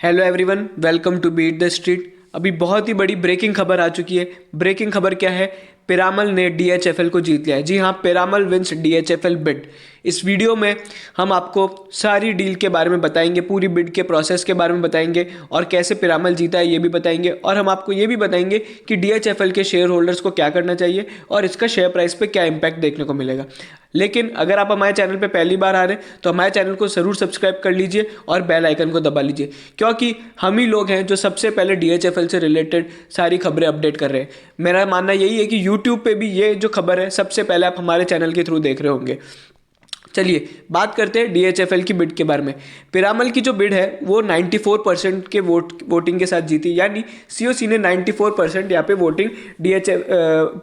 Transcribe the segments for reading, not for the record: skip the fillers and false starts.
Hello everyone, welcome to beat the street. अभी बहुत ही बड़ी ब्रेकिंग खबर आ चुकी है। ब्रेकिंग खबर क्या है? पिरामल ने डीएचएफएल को जीत लिया है। जी हाँ, पिरामल विंस डीएचएफएल बिड। इस वीडियो में हम आपको सारी डील के बारे में बताएंगे, पूरी बिड के प्रोसेस के बारे में बताएंगे और कैसे पिरामल जीता है ये भी बताएंगे। और हम आपको ये भी बताएंगे कि डीएचएफएल के शेयर होल्डर्स को क्या करना चाहिए और इसका शेयर प्राइस पे क्या इंपैक्ट देखने को मिलेगा। लेकिन अगर आप हमारे चैनल पे पहली बार आ रहे हैं तो हमारे चैनल को ज़रूर सब्सक्राइब कर लीजिए और बेल आइकन को दबा लीजिए, क्योंकि हम ही लोग हैं जो सबसे पहले डीएचएफएल से रिलेटेड सारी खबरें अपडेट कर रहे हैं। मेरा मानना यही है कि यूट्यूब पे भी ये जो खबर है सबसे पहले आप हमारे चैनल के थ्रू देख रहे होंगे। चलिए बात करते हैं डीएचएफएल की बिड के बारे में। पिरामल की जो बिड है वो 94% के वोटिंग के साथ जीती, यानी सीओसी ने 94% यहाँ पे वोटिंग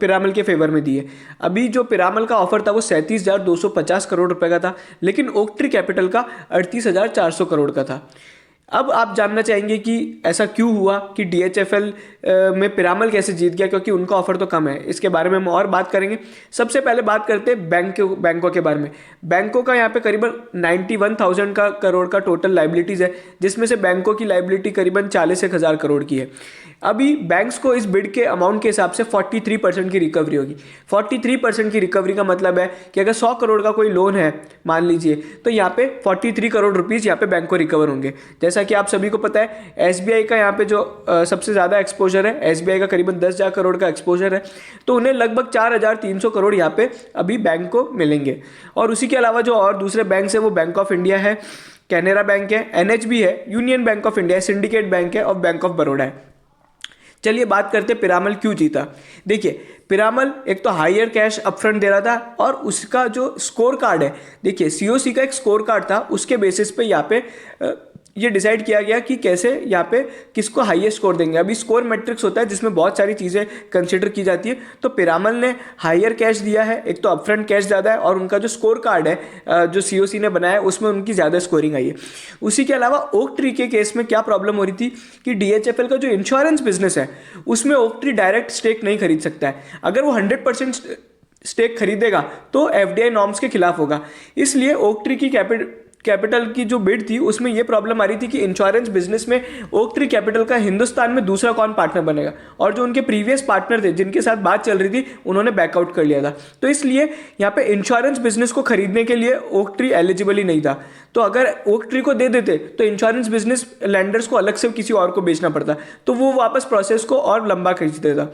पिरामल के फेवर में दी है। अभी जो पिरामल का ऑफर था वो 37,250 करोड़ रुपए का था, लेकिन ओकट्री कैपिटल का 38,400 करोड़ का था। अब आप जानना चाहेंगे कि ऐसा क्यों हुआ कि डीएचएफएल में पिरामल कैसे जीत गया, क्योंकि उनका ऑफर तो कम है। इसके बारे में हम और बात करेंगे। सबसे पहले बात करते हैं बैंकों के बारे में। बैंकों का यहाँ पे करीबन 91,000 का करोड़ का टोटल लाइबिलिटीज़ है, जिसमें से बैंकों की लाइबिलिटी करीबन 40,000 करोड़ की है। अभी बैंक्स को इस बिड के अमाउंट के हिसाब से 43% की रिकवरी होगी। 43% की रिकवरी का मतलब है कि अगर 100 करोड़ का कोई लोन है मान लीजिए, तो यहाँ पे 43 करोड़ रुपीज़ यहाँ पे बैंक को रिकवर होंगे। जैसा कि आप सभी को पता है, एसबीआई का यहाँ पे जो सबसे ज़्यादा एक्सपोजर है, एसबीआई का करीबन 10,000 करोड़ का एक्सपोजर है, तो उन्हें लगभग 4,300 करोड़ यहाँ पे अभी बैंक को मिलेंगे। और उसी के अलावा जो और दूसरे बैंक है वो बैंक ऑफ इंडिया है, कैनरा बैंक है, एनएचबी है, यूनियन बैंक ऑफ इंडिया है, सिंडिकेट बैंक है और बैंक ऑफ बड़ौदा है। चलिए बात करते हैं पिरामल क्यों जीता। देखिए, पिरामल एक तो हायर कैश अपफ्रंट दे रहा था और उसका जो स्कोर कार्ड है, देखिए सीओसी का एक स्कोर कार्ड था, उसके बेसिस पे यहाँ पे ये डिसाइड किया गया कि कैसे यहाँ पे किसको हाईएस्ट स्कोर देंगे। अभी स्कोर मैट्रिक्स होता है जिसमें बहुत सारी चीज़ें कंसिडर की जाती है, तो पिरामल ने हायर कैश दिया है, एक तो अपफ्रंट कैश ज़्यादा है और उनका जो स्कोर कार्ड है जो सीओसी ने बनाया है उसमें उनकी ज़्यादा स्कोरिंग आई है। उसी के अलावा ओकट्री के केस में क्या प्रॉब्लम हो रही थी कि डीएचएफएल का जो इंश्योरेंस बिजनेस है उसमें ओकट्री डायरेक्ट स्टेक नहीं खरीद सकता है। अगर वो 100% स्टेक खरीदेगा तो एफडीआई नॉर्म्स के खिलाफ होगा। इसलिए ओकट्री की कैपिटल की जो बिड थी उसमें यह प्रॉब्लम आ रही थी कि इंश्योरेंस बिजनेस में ओकट्री कैपिटल का हिंदुस्तान में दूसरा कौन पार्टनर बनेगा, और जो उनके प्रीवियस पार्टनर थे जिनके साथ बात चल रही थी उन्होंने बैकआउट कर लिया था। तो इसलिए यहाँ पे इंश्योरेंस बिजनेस को खरीदने के लिए ओकट्री एलिजिबल ही नहीं था। तो अगर ओकट्री को दे देते तो इंश्योरेंस बिजनेस लैंडर्स को अलग से किसी और को बेचना पड़ता, तो वो वापस प्रोसेस को और लंबा खींच देता।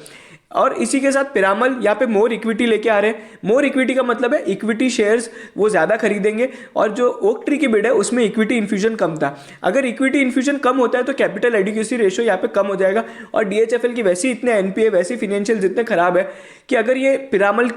और इसी के साथ पिरामल यहाँ पे मोर इक्विटी लेके आ रहे हैं। मोर इक्विटी का मतलब है इक्विटी शेयर्स वो ज़्यादा खरीदेंगे, और जो ओकट्री की बिड है उसमें इक्विटी इन्फ्यूजन कम था। अगर इक्विटी इन्फ्यूजन कम होता है तो कैपिटल एडिक्वेसी रेशियो यहाँ पे कम हो जाएगा, और डीएचएफएल की वैसे इतने एनपीए वैसे फिनेंशियल जितने खराब है कि अगर ये पिरामल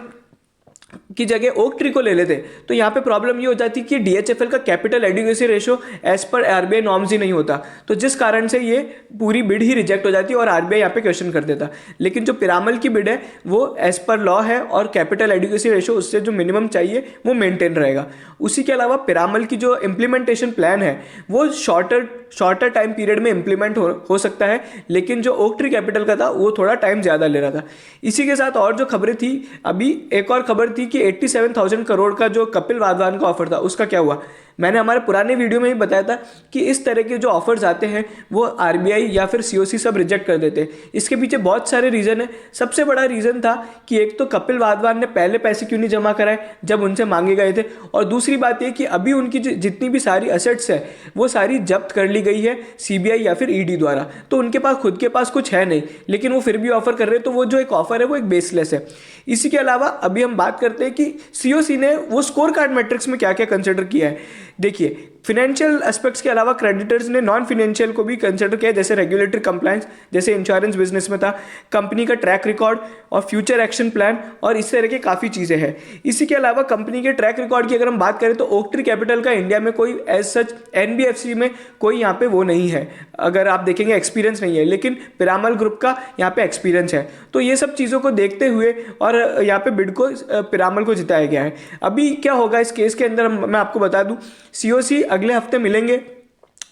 की जगह ओकट्री को ले लेते तो यहाँ पे प्रॉब्लम ये हो जाती कि डीएचएफएल का कैपिटल एडिक्वेसी रेशियो एज पर आरबीआई नॉर्म्स ही नहीं होता, तो जिस कारण से ये पूरी बिड ही रिजेक्ट हो जाती और आरबीआई यहाँ पे क्वेश्चन कर देता। लेकिन जो पिरामल की बिड है वो एज पर लॉ है और कैपिटल एडिक्वेसी रेशियो उससे जो मिनिमम चाहिए वो मेंटेन रहेगा। उसी के अलावा पिरामल की जो इम्प्लीमेंटेशन प्लान है वो शॉर्टर टाइम पीरियड में इम्प्लीमेंट हो सकता है, लेकिन जो ओकट्री कैपिटल का था वो थोड़ा टाइम ज़्यादा ले रहा था। इसी के साथ और जो खबरें थी, अभी एक और खबर थी कि 87,000 करोड़ का जो कपिल वाधवान का ऑफर था उसका क्या हुआ। मैंने हमारे पुराने वीडियो में ही बताया था कि इस तरह के जो ऑफर्स आते हैं वो आरबीआई या फिर सीओसी सब रिजेक्ट कर देते हैं। इसके पीछे बहुत सारे रीज़न है। सबसे बड़ा रीज़न था कि एक तो कपिल वाधवान ने पहले पैसे क्यों नहीं जमा कराए जब उनसे मांगे गए थे, और दूसरी बात यह कि अभी उनकी जितनी भी सारी असेट्स है वो सारी जब्त कर ली गई है सीबीआई या फिर ईडी द्वारा, तो उनके पास खुद के पास कुछ है नहीं, लेकिन वो फिर भी ऑफर कर रहे हैं। तो वो जो एक ऑफर है वो एक बेसलेस है। इसी के अलावा अभी हम बात करते हैं कि सीओसी ने वो स्कोर कार्ड मैट्रिक्स में क्या क्या कंसिडर किया है। देखिए, फिनेंशियल एस्पेक्ट्स के अलावा क्रेडिटर्स ने नॉन फिनेंशियल को भी कंसिडर किया, जैसे रेगुलेटरी कंप्लायंस, जैसे इंश्योरेंस बिजनेस में था, कंपनी का ट्रैक रिकॉर्ड और फ्यूचर एक्शन प्लान, और इस तरह की काफ़ी चीज़ें हैं। इसी के अलावा कंपनी के ट्रैक रिकॉर्ड की अगर हम बात करें तो ओकट्री कैपिटल का इंडिया में कोई एज सच एनबीएफसी में कोई यहाँ पे वो नहीं है, अगर आप देखेंगे एक्सपीरियंस नहीं है, लेकिन पिरामल ग्रुप का यहाँ पे एक्सपीरियंस है। तो ये सब चीज़ों को देखते हुए और यहाँ पे बिड को पिरामल को जिताया गया है। अभी क्या होगा इस केस के अंदर मैं आपको बता दूं, सीओसी अगले हफ्ते मिलेंगे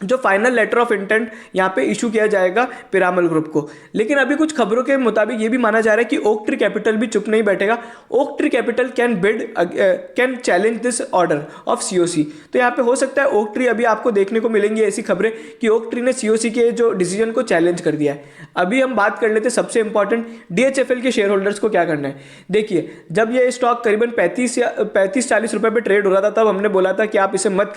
जो फाइनल लेटर ऑफ इंटेंट यहाँ पे इशू किया जाएगा पिरामल ग्रुप को। लेकिन अभी कुछ खबरों के मुताबिक ये भी माना जा रहा है कि ओक ट्री कैपिटल भी चुप नहीं बैठेगा। Oak tree capital can challenge this order of COC. तो यहाँ पे हो सकता है ओक ट्री, अभी आपको देखने को मिलेंगी ऐसी खबरें कि ओक ट्री ने सीओसी के जो डिसीजन को चैलेंज कर दिया है। अभी हम बात कर लेते सबसे इंपॉर्टेंट डीएचएफएल के शेयर होल्डर्स को क्या करना है। देखिए, जब ये स्टॉक करीबन 35-40 रुपए पे ट्रेड हो रहा था, तब हमने बोला था कि आप इसे मत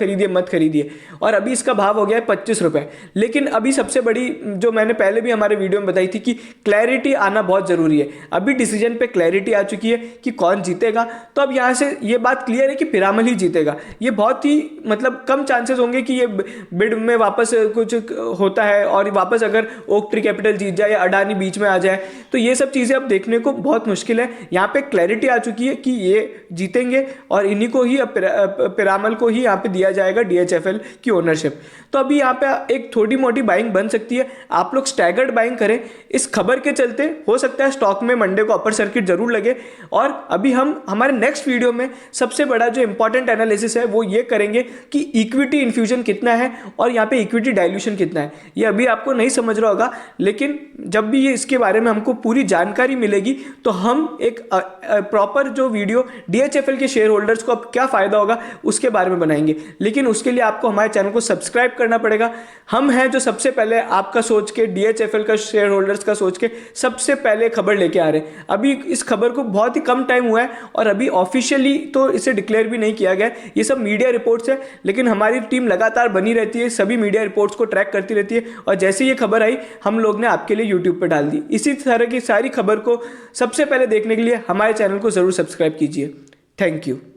खरीदिए, और अभी इसका भाव हो गया है 25 रुपए। लेकिन अभी सबसे बड़ी, जो मैंने पहले भी हमारे वीडियो में बताई थी कि क्लैरिटी आना बहुत जरूरी है। अभी डिसीजन पे क्लैरिटी आ चुकी है कि कौन जीतेगा। तो अब यहां से ये बात क्लियर है कि पिरामल ही जीतेगा। ये बहुत ही मतलब कम चांसेस होंगे कि ये बिड में वापस कुछ होता है और वापस अगर ओक ट्री कैपिटल जीत जाए या अडानी बीच में आ जाए, तो ये सब चीजें अब देखने को बहुत मुश्किल है। यहाँ पे क्लैरिटी आ चुकी है कि ये जीतेंगे और इन्हीं को ही, पिरामल को ही यहाँ पे दिया जाएगा डीएचएफएल की ओनरशिप। तो अभी यहाँ पे एक थोड़ी मोटी बाइंग बन सकती है। आप लोग स्टैगर्ड बाइंग करें। इस खबर के चलते हो सकता है स्टॉक में मंडे को अपर सर्किट जरूर लगे। और अभी हम हमारे नेक्स्ट वीडियो में सबसे बड़ा जो इंपॉर्टेंट एनालिसिस है वो ये करेंगे कि इक्विटी इन्फ्यूजन कितना है और यहाँ पे इक्विटी डाइल्यूशन कितना है। ये अभी आपको नहीं समझ रहा होगा, लेकिन जब भी ये इसके बारे में हमको पूरी जानकारी मिलेगी तो हम एक प्रॉपर जो वीडियो डीएचएफएल के शेयर होल्डर्स को अब क्या फायदा होगा उसके बारे में बनाएंगे। लेकिन उसके लिए आपको हमारे चैनल को सब्सक्राइब करना पड़ेगा। हम हैं जो सबसे पहले आपका सोच के, डीएचएफएल का शेयर होल्डर्स का सोच के सबसे पहले खबर लेके आ रहे हैं। अभी इस खबर को बहुत ही कम टाइम हुआ है और अभी ऑफिशियली तो इसे डिक्लेयर भी नहीं किया गया। ये सब मीडिया रिपोर्ट्स है, लेकिन हमारी टीम लगातार बनी रहती है, सभी मीडिया रिपोर्ट्स को ट्रैक करती रहती है और जैसे ये खबर आई हम लोग ने आपके लिए यूट्यूब पर डाल दी। इसी तरह की सारी खबर को सबसे पहले देखने के लिए हमारे चैनल को जरूर सब्सक्राइब कीजिए। Thank you.